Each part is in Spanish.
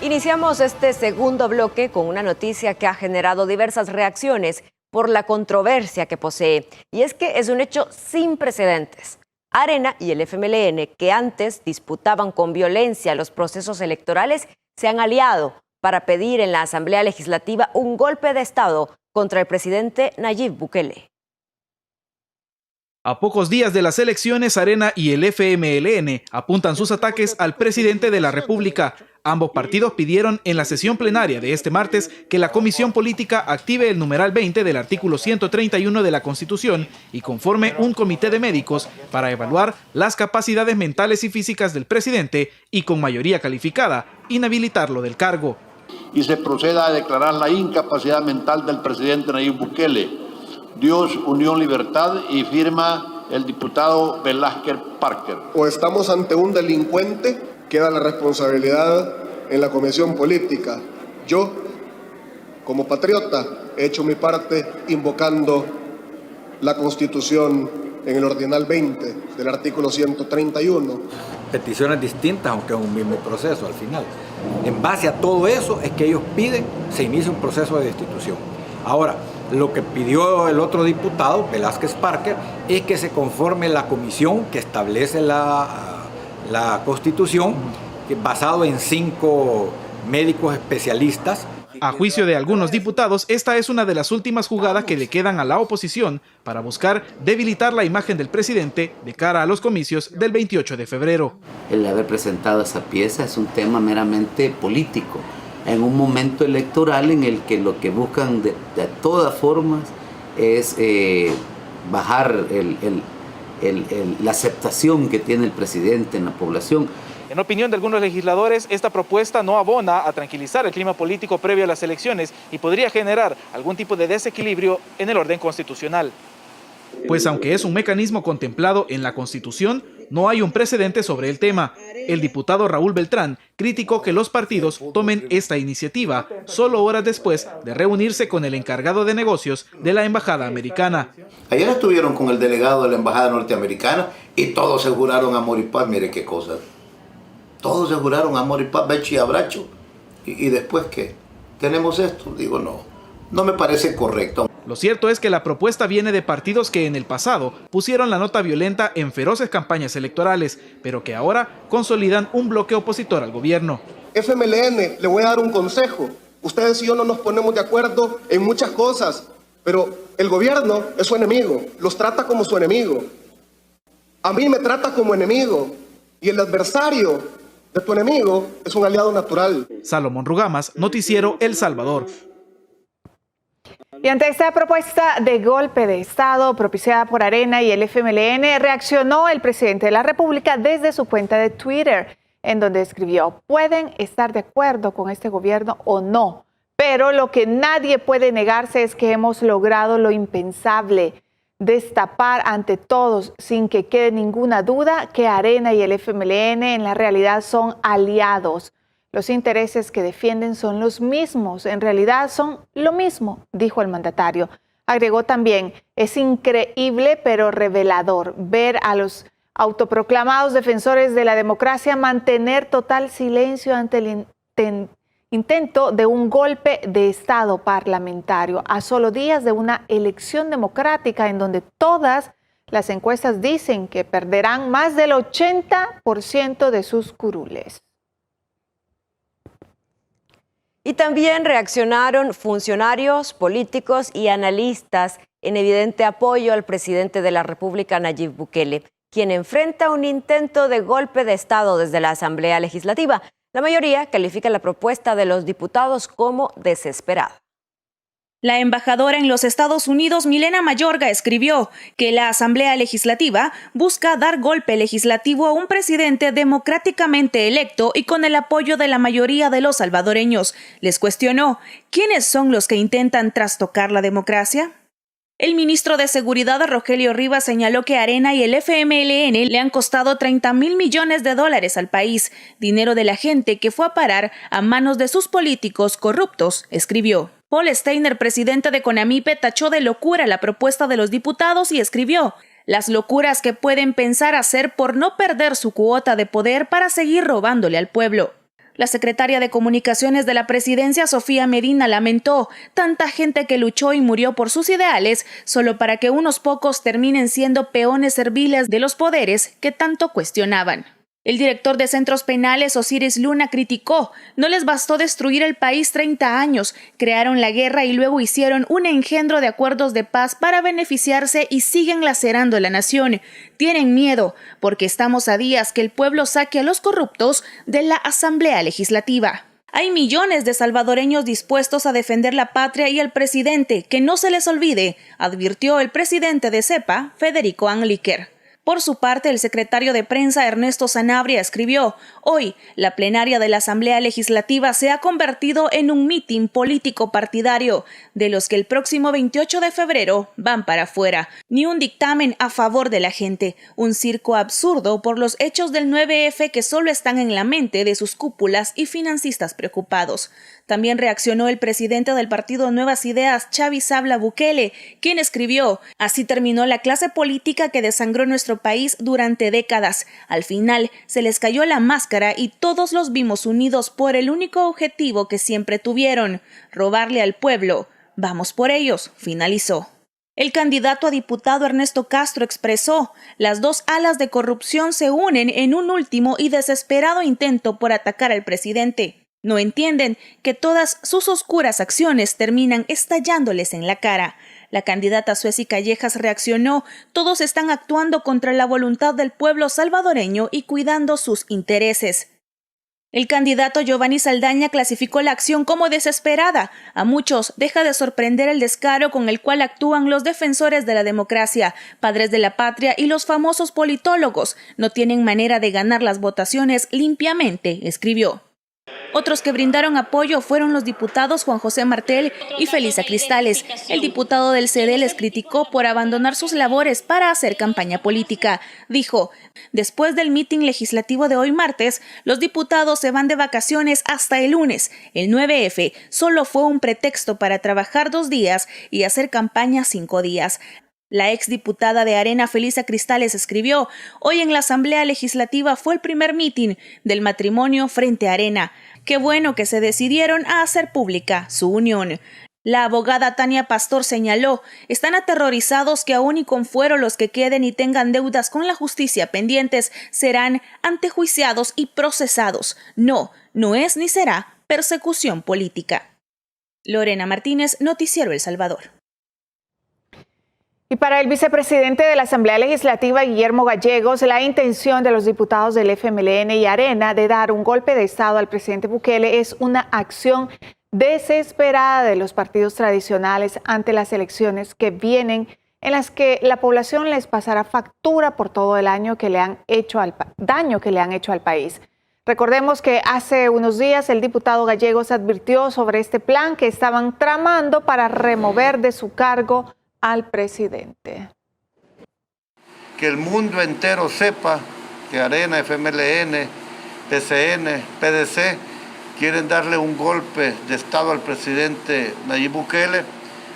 Iniciamos este segundo bloque con una noticia que ha generado diversas reacciones por la controversia que posee. Y es que es un hecho sin precedentes. Arena y el FMLN, que antes disputaban con violencia los procesos electorales, se han aliado para pedir en la Asamblea Legislativa un golpe de Estado contra el presidente Nayib Bukele. A pocos días de las elecciones, Arena y el FMLN apuntan sus ataques al presidente de la República. Ambos partidos pidieron en la sesión plenaria de este martes que la Comisión Política active el numeral 20 del artículo 131 de la Constitución y conforme un comité de médicos para evaluar las capacidades mentales y físicas del presidente y, con mayoría calificada, inhabilitarlo del cargo. Y se proceda a declarar la incapacidad mental del presidente Nayib Bukele. Dios, Unión, Libertad, y firma el diputado Velázquez Parker. O estamos ante un delincuente, queda la responsabilidad en la Comisión Política. Yo, como patriota, he hecho mi parte invocando la Constitución en el ordinal 20 del artículo 131. Peticiones distintas, aunque es un mismo proceso al final. En base a todo eso es que ellos piden se inicie un proceso de destitución. Ahora, lo que pidió el otro diputado, Velázquez Parker, es que se conforme la comisión que establece la Constitución, basado en 5 médicos especialistas. A juicio de algunos diputados, esta es una de las últimas jugadas que le quedan a la oposición para buscar debilitar la imagen del presidente de cara a los comicios del 28 de febrero. El haber presentado esa pieza es un tema meramente político, en un momento electoral en el que lo que buscan de todas formas es bajar la aceptación que tiene el presidente en la población. En opinión de algunos legisladores, esta propuesta no abona a tranquilizar el clima político previo a las elecciones y podría generar algún tipo de desequilibrio en el orden constitucional. Pues aunque es un mecanismo contemplado en la Constitución, no hay un precedente sobre el tema. El diputado Raúl Beltrán criticó que los partidos tomen esta iniciativa solo horas después de reunirse con el encargado de negocios de la Embajada Americana. Ayer estuvieron con el delegado de la Embajada Norteamericana y todos se juraron amor y paz. Mire qué cosa. Todos se juraron amor y paz, becho y abracho. ¿Y después qué? ¿Tenemos esto? Digo, no me parece correcto. Lo cierto es que la propuesta viene de partidos que en el pasado pusieron la nota violenta en feroces campañas electorales, pero que ahora consolidan un bloque opositor al gobierno. FMLN, le voy a dar un consejo. Ustedes y yo no nos ponemos de acuerdo en muchas cosas, pero el gobierno es su enemigo, los trata como su enemigo. A mí me trata como enemigo y el adversario de tu enemigo es un aliado natural. Salomón Rugamas, Noticiero El Salvador. Y ante esta propuesta de golpe de Estado propiciada por Arena y el FMLN, reaccionó el presidente de la República desde su cuenta de Twitter, en donde escribió: pueden estar de acuerdo con este gobierno o no, pero lo que nadie puede negarse es que hemos logrado lo impensable, destapar ante todos, sin que quede ninguna duda, que Arena y el FMLN en la realidad son aliados. Los intereses que defienden son los mismos, en realidad son lo mismo, dijo el mandatario. Agregó también: es increíble pero revelador ver a los autoproclamados defensores de la democracia mantener total silencio ante el intento de un golpe de Estado parlamentario, a solo días de una elección democrática en donde todas las encuestas dicen que perderán más del 80% de sus curules. Y también reaccionaron funcionarios, políticos y analistas en evidente apoyo al presidente de la República, Nayib Bukele, quien enfrenta un intento de golpe de Estado desde la Asamblea Legislativa. La mayoría califica la propuesta de los diputados como desesperada. La embajadora en los Estados Unidos, Milena Mayorga, escribió que la Asamblea Legislativa busca dar golpe legislativo a un presidente democráticamente electo y con el apoyo de la mayoría de los salvadoreños. Les cuestionó: ¿quiénes son los que intentan trastocar la democracia? El ministro de Seguridad, Rogelio Rivas, señaló que Arena y el FMLN le han costado $30,000 millones al país, dinero de la gente que fue a parar a manos de sus políticos corruptos, escribió. Paul Steiner, presidente de CONAMIPE, tachó de locura la propuesta de los diputados y escribió: las locuras que pueden pensar hacer por no perder su cuota de poder para seguir robándole al pueblo. La secretaria de Comunicaciones de la Presidencia, Sofía Medina, lamentó tanta gente que luchó y murió por sus ideales solo para que unos pocos terminen siendo peones serviles de los poderes que tanto cuestionaban. El director de Centros Penales, Osiris Luna, criticó: no les bastó destruir el país 30 años, crearon la guerra y luego hicieron un engendro de acuerdos de paz para beneficiarse y siguen lacerando la nación. Tienen miedo porque estamos a días que el pueblo saque a los corruptos de la Asamblea Legislativa. Hay millones de salvadoreños dispuestos a defender la patria y al presidente, que no se les olvide, advirtió el presidente de CEPA, Federico Anliker. Por su parte, el secretario de Prensa, Ernesto Sanabria, escribió: hoy, la plenaria de la Asamblea Legislativa se ha convertido en un mitin político partidario, de los que el próximo 28 de febrero van para afuera. Ni un dictamen a favor de la gente, un circo absurdo por los hechos del 9F que solo están en la mente de sus cúpulas y financistas preocupados. También reaccionó el presidente del partido Nuevas Ideas, Xavi Sabla Bukele, quien escribió: así terminó la clase política que desangró nuestro país durante décadas. Al final se les cayó la máscara y todos los vimos unidos por el único objetivo que siempre tuvieron: robarle al pueblo. Vamos por ellos, finalizó. El candidato a diputado Ernesto Castro expresó: las dos alas de corrupción se unen en un último y desesperado intento por atacar al presidente. No entienden que todas sus oscuras acciones terminan estallándoles en la cara. La candidata Sueci Callejas reaccionó: todos están actuando contra la voluntad del pueblo salvadoreño y cuidando sus intereses. El candidato Giovanni Saldaña clasificó la acción como desesperada. A muchos deja de sorprender el descaro con el cual actúan los defensores de la democracia, padres de la patria y los famosos politólogos. No tienen manera de ganar las votaciones limpiamente, escribió. Otros que brindaron apoyo fueron los diputados Juan José Martel y Felisa Cristales. El diputado del CD les criticó por abandonar sus labores para hacer campaña política. Dijo: después del mitin legislativo de hoy martes, los diputados se van de vacaciones hasta el lunes. El 9F solo fue un pretexto para trabajar 2 días y hacer campaña 5 días. La exdiputada de Arena, Felisa Cristales, escribió: hoy en la Asamblea Legislativa fue el primer mitin del matrimonio frente a Arena. Qué bueno que se decidieron a hacer pública su unión. La abogada Tania Pastor señaló: están aterrorizados que aún y con fuero los que queden y tengan deudas con la justicia pendientes serán antejuiciados y procesados. No es ni será persecución política. Lorena Martínez, Noticiero El Salvador. Y para el vicepresidente de la Asamblea Legislativa, Guillermo Gallegos, la intención de los diputados del FMLN y Arena de dar un golpe de Estado al presidente Bukele es una acción desesperada de los partidos tradicionales ante las elecciones que vienen, en las que la población les pasará factura por todo el daño que le han hecho al país. Recordemos que hace unos días el diputado Gallegos advirtió sobre este plan que estaban tramando para remover de su cargo al presidente. Que el mundo entero sepa que Arena, FMLN, PCN, PDC quieren darle un golpe de Estado al presidente Nayib Bukele,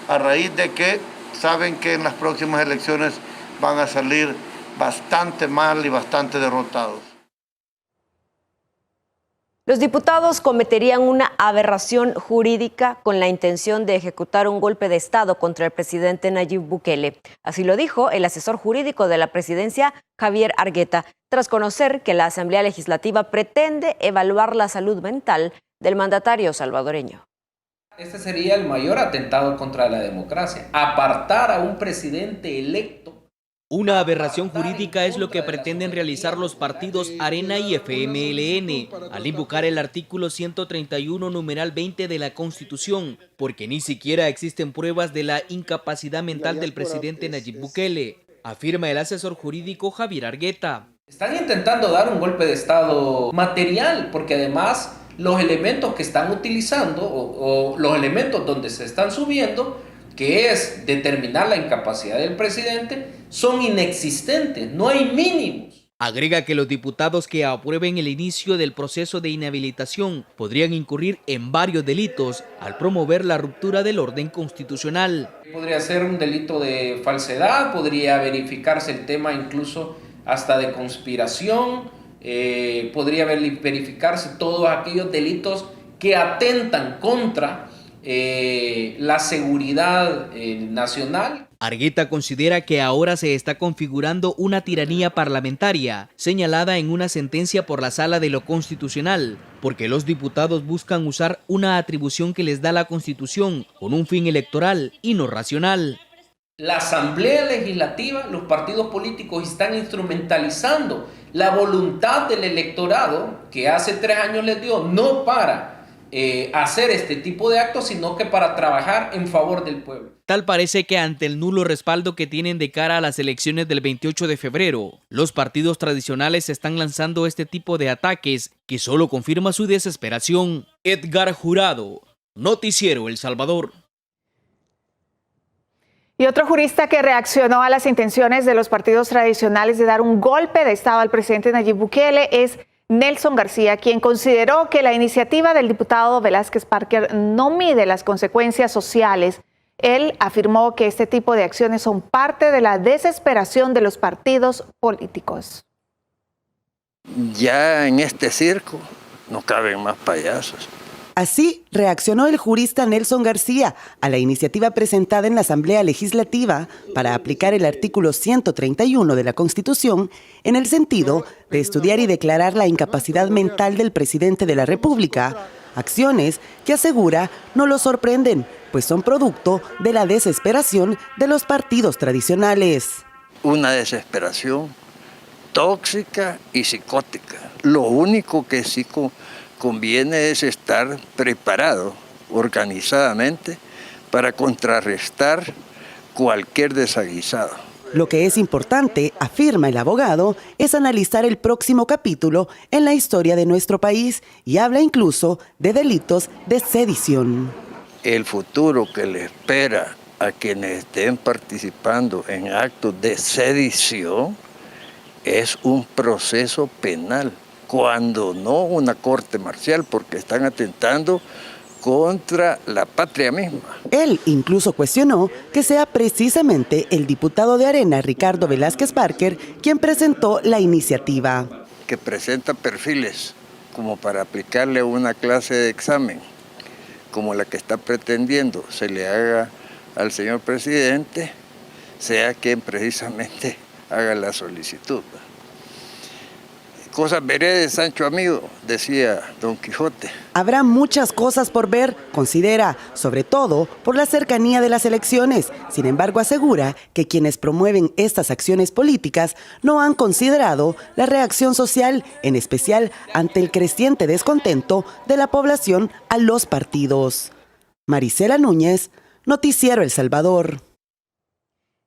a raíz de que saben que en las próximas elecciones van a salir bastante mal y bastante derrotados. Los diputados cometerían una aberración jurídica con la intención de ejecutar un golpe de Estado contra el presidente Nayib Bukele. Así lo dijo el asesor jurídico de la presidencia, Javier Argueta, tras conocer que la Asamblea Legislativa pretende evaluar la salud mental del mandatario salvadoreño. Este sería el mayor atentado contra la democracia, apartar a un presidente electo. Una aberración jurídica es lo que pretenden realizar los partidos Arena y FMLN al invocar el artículo 131, numeral 20 de la Constitución, porque ni siquiera existen pruebas de la incapacidad mental del presidente Nayib Bukele, afirma el asesor jurídico Javier Argueta. Están intentando dar un golpe de Estado material, porque además los elementos que están utilizando o los elementos donde se están subiendo, que es determinar la incapacidad del presidente, son inexistentes, no hay mínimos. Agrega que los diputados que aprueben el inicio del proceso de inhabilitación podrían incurrir en varios delitos al promover la ruptura del orden constitucional. Podría ser un delito de falsedad, podría verificarse el tema incluso hasta de conspiración, podría verificarse todos aquellos delitos que atentan contra la seguridad nacional. Argueta considera que ahora se está configurando una tiranía parlamentaria, señalada en una sentencia por la Sala de lo Constitucional, porque los diputados buscan usar una atribución que les da la Constitución con un fin electoral y no racional. La Asamblea Legislativa, los partidos políticos están instrumentalizando la voluntad del electorado que hace 3 años les dio, no para hacer este tipo de actos, sino que para trabajar en favor del pueblo. Tal parece que ante el nulo respaldo que tienen de cara a las elecciones del 28 de febrero, los partidos tradicionales están lanzando este tipo de ataques que solo confirma su desesperación. Edgar Jurado, Noticiero El Salvador. Y otro jurista que reaccionó a las intenciones de los partidos tradicionales de dar un golpe de Estado al presidente Nayib Bukele es Nelson García, quien consideró que la iniciativa del diputado Velázquez Parker no mide las consecuencias sociales. Él afirmó que este tipo de acciones son parte de la desesperación de los partidos políticos. Ya en este circo no caben más payasos. Así reaccionó el jurista Nelson García a la iniciativa presentada en la Asamblea Legislativa para aplicar el artículo 131 de la Constitución en el sentido de estudiar y declarar la incapacidad mental del presidente de la República, acciones que asegura no lo sorprenden, pues son producto de la desesperación de los partidos tradicionales. Una desesperación tóxica y psicótica. Lo único que sí conviene es estar preparado organizadamente para contrarrestar cualquier desaguisado. Lo que es importante, afirma el abogado, es analizar el próximo capítulo en la historia de nuestro país y habla incluso de delitos de sedición. El futuro que le espera a quienes estén participando en actos de sedición es un proceso penal, cuando no una corte marcial, porque están atentando contra la patria misma. Él incluso cuestionó que sea precisamente el diputado de Arena, Ricardo Velázquez Parker, quien presentó la iniciativa. Que presenta perfiles como para aplicarle una clase de examen, como la que está pretendiendo se le haga al señor presidente, sea quien precisamente haga la solicitud. Cosas veré de Sancho amigo, decía Don Quijote. Habrá muchas cosas por ver, considera, sobre todo por la cercanía de las elecciones. Sin embargo, asegura que quienes promueven estas acciones políticas no han considerado la reacción social, en especial ante el creciente descontento de la población a los partidos. Marisela Núñez, Noticiero El Salvador.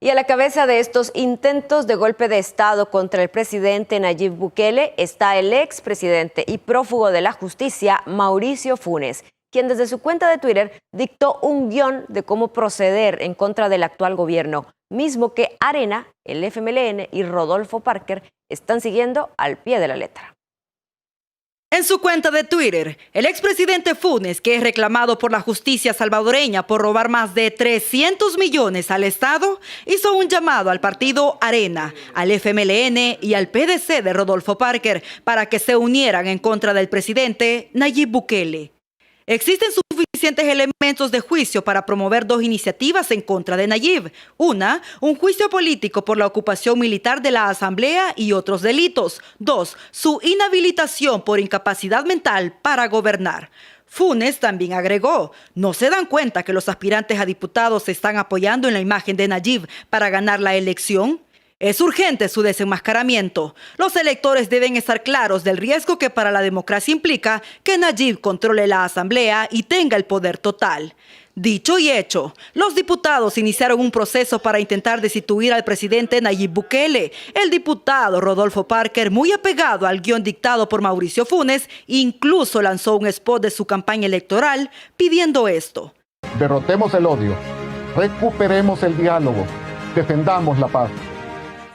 Y a la cabeza de estos intentos de golpe de Estado contra el presidente Nayib Bukele está el expresidente y prófugo de la justicia, Mauricio Funes, quien desde su cuenta de Twitter dictó un guión de cómo proceder en contra del actual gobierno, mismo que Arena, el FMLN y Rodolfo Parker están siguiendo al pie de la letra. En su cuenta de Twitter, el expresidente Funes, que es reclamado por la justicia salvadoreña por robar más de 300 millones al Estado, hizo un llamado al partido Arena, al FMLN y al PDC de Rodolfo Parker para que se unieran en contra del presidente Nayib Bukele. Existen suficientes elementos de juicio para promover 2 iniciativas en contra de Nayib. Una, un juicio político por la ocupación militar de la Asamblea y otros delitos. 2, su inhabilitación por incapacidad mental para gobernar. Funes también agregó, ¿no se dan cuenta que los aspirantes a diputados se están apoyando en la imagen de Nayib para ganar la elección? Es urgente su desenmascaramiento. Los electores deben estar claros del riesgo que para la democracia implica que Nayib controle la Asamblea y tenga el poder total. Dicho y hecho, los diputados iniciaron un proceso para intentar destituir al presidente Nayib Bukele. El diputado Rodolfo Parker, muy apegado al guión dictado por Mauricio Funes, incluso lanzó un spot de su campaña electoral pidiendo esto. Derrotemos el odio, recuperemos el diálogo, defendamos la paz.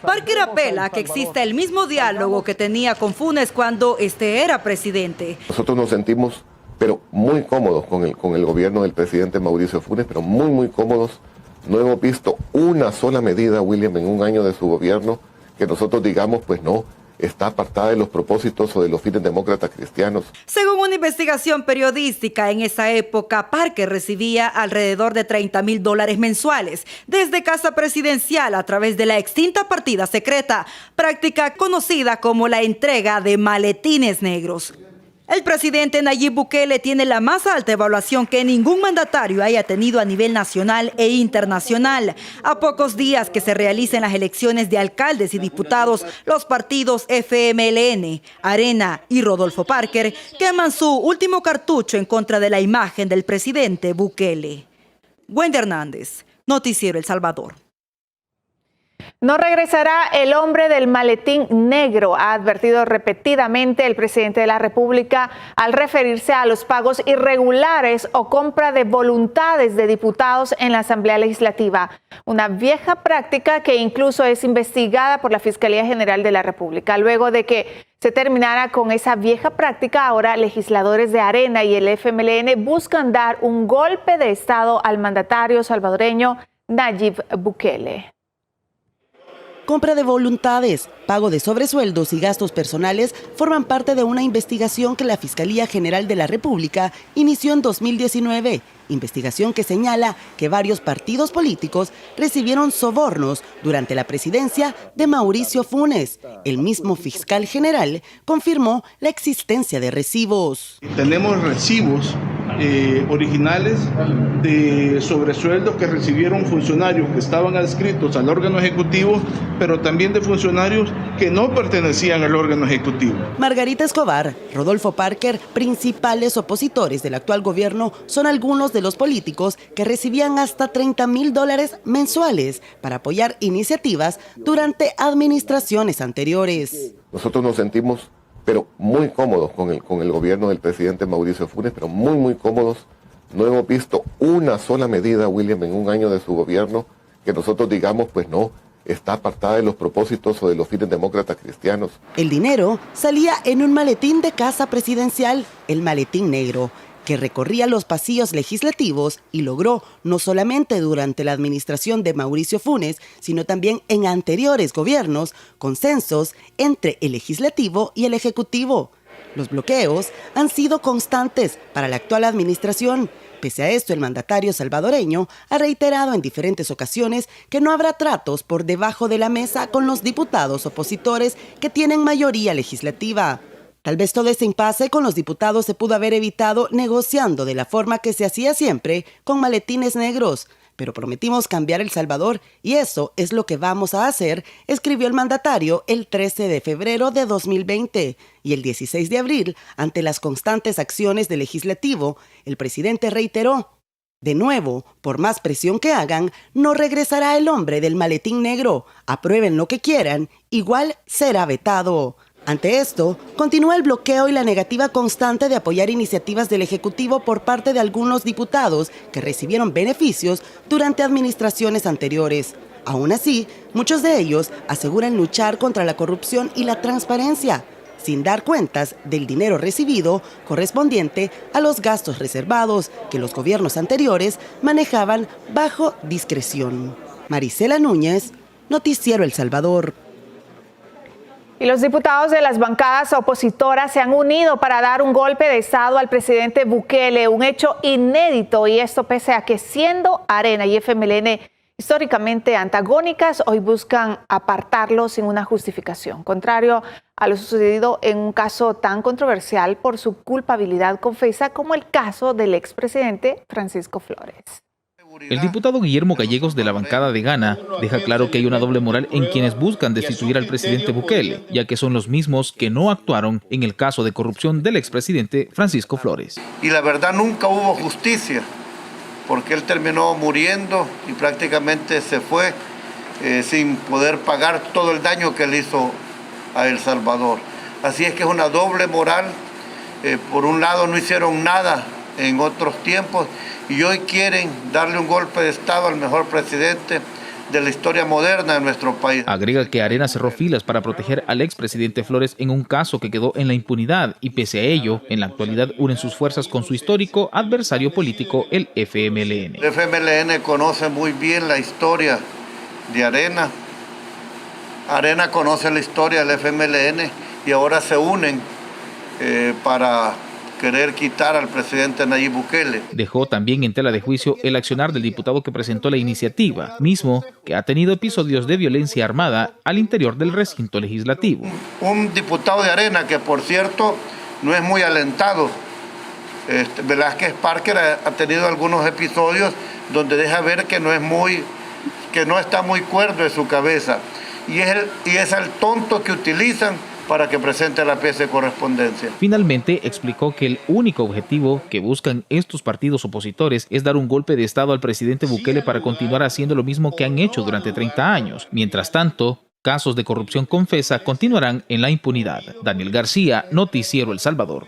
Parker apela a que exista el mismo diálogo que tenía con Funes cuando este era presidente. Nosotros nos sentimos pero muy cómodos con el gobierno del presidente Mauricio Funes, pero muy cómodos. No hemos visto una sola medida, William, en un año de su gobierno que nosotros digamos, pues no, está apartada de los propósitos o de los fines demócratas cristianos. Según una investigación periodística, en esa época Parker recibía alrededor de $30,000 mensuales desde Casa Presidencial a través de la extinta partida secreta, práctica conocida como la entrega de maletines negros. El presidente Nayib Bukele tiene la más alta evaluación que ningún mandatario haya tenido a nivel nacional e internacional. A pocos días que se realicen las elecciones de alcaldes y diputados, los partidos FMLN, Arena y Rodolfo Parker queman su último cartucho en contra de la imagen del presidente Bukele. Wendy Hernández, Noticiero El Salvador. No regresará el hombre del maletín negro, ha advertido repetidamente el presidente de la República al referirse a los pagos irregulares o compra de voluntades de diputados en la Asamblea Legislativa. Una vieja práctica que incluso es investigada por la Fiscalía General de la República. Luego de que se terminara con esa vieja práctica, ahora legisladores de Arena y el FMLN buscan dar un golpe de Estado al mandatario salvadoreño Nayib Bukele. Compra de voluntades, pago de sobresueldos y gastos personales forman parte de una investigación que la Fiscalía General de la República inició en 2019. Investigación que señala que varios partidos políticos recibieron sobornos durante la presidencia de Mauricio Funes. El mismo fiscal general confirmó la existencia de recibos. Tenemos recibos originales de sobresueldos que recibieron funcionarios que estaban adscritos al órgano ejecutivo, pero también de funcionarios que no pertenecían al órgano ejecutivo. Margarita Escobar, Rodolfo Parker, principales opositores del actual gobierno, son algunos de los políticos que recibían hasta $30,000 mensuales para apoyar iniciativas durante administraciones anteriores. Nosotros nos sentimos pero muy cómodos con el gobierno del presidente Mauricio Funes, pero muy cómodos. No hemos visto una sola medida, William, en un año de su gobierno que nosotros digamos, pues no, está apartada de los propósitos o de los fines demócratas cristianos. El dinero salía en un maletín de Casa Presidencial, el maletín negro, que recorría los pasillos legislativos y logró, no solamente durante la administración de Mauricio Funes, sino también en anteriores gobiernos, consensos entre el legislativo y el ejecutivo. Los bloqueos han sido constantes para la actual administración. Pese a esto, el mandatario salvadoreño ha reiterado en diferentes ocasiones que no habrá tratos por debajo de la mesa con los diputados opositores que tienen mayoría legislativa. Tal vez todo este impasse con los diputados se pudo haber evitado negociando de la forma que se hacía siempre, con maletines negros. Pero prometimos cambiar El Salvador y eso es lo que vamos a hacer, escribió el mandatario el 13 de febrero de 2020. Y el 16 de abril, ante las constantes acciones del legislativo, el presidente reiteró: de nuevo, por más presión que hagan, no regresará el hombre del maletín negro. Aprueben lo que quieran, igual será vetado. Ante esto, continúa el bloqueo y la negativa constante de apoyar iniciativas del Ejecutivo por parte de algunos diputados que recibieron beneficios durante administraciones anteriores. Aún así, muchos de ellos aseguran luchar contra la corrupción y la transparencia, sin dar cuentas del dinero recibido correspondiente a los gastos reservados que los gobiernos anteriores manejaban bajo discreción. Marisela Núñez, Noticiero El Salvador. Y los diputados de las bancadas opositoras se han unido para dar un golpe de Estado al presidente Bukele, un hecho inédito, y esto pese a que, siendo Arena y FMLN históricamente antagónicas, hoy buscan apartarlo sin una justificación, contrario a lo sucedido en un caso tan controversial por su culpabilidad confesa como el caso del expresidente Francisco Flores. El diputado Guillermo Gallegos de la bancada de Gana deja claro que hay una doble moral en quienes buscan destituir al presidente Bukele, ya que son los mismos que no actuaron en el caso de corrupción del expresidente Francisco Flores. Y la verdad, nunca hubo justicia, porque él terminó muriendo y prácticamente se fue sin poder pagar todo el daño que le hizo a El Salvador. Así es que es una doble moral. Por un lado no hicieron nada en otros tiempos y hoy quieren darle un golpe de Estado al mejor presidente de la historia moderna de nuestro país. Agrega que Arena cerró filas para proteger al expresidente Flores en un caso que quedó en la impunidad y pese a ello, en la actualidad unen sus fuerzas con su histórico adversario político, el FMLN. El FMLN conoce muy bien la historia de Arena Arena conoce la historia del FMLN y ahora se unen para querer quitar al presidente Nayib Bukele. Dejó también en tela de juicio el accionar del diputado que presentó la iniciativa, mismo que ha tenido episodios de violencia armada al interior del recinto legislativo. Un diputado de Arena que, por cierto, no es muy alentado. Velázquez Parker ha tenido algunos episodios donde deja ver que no está muy cuerdo de su cabeza. Y es el tonto que utilizan para que presente la pieza de correspondencia. Finalmente explicó que el único objetivo que buscan estos partidos opositores es dar un golpe de estado al presidente Bukele para continuar haciendo lo mismo que han hecho durante 30 años. Mientras tanto, casos de corrupción confesa continuarán en la impunidad. Daniel García, Noticiero El Salvador.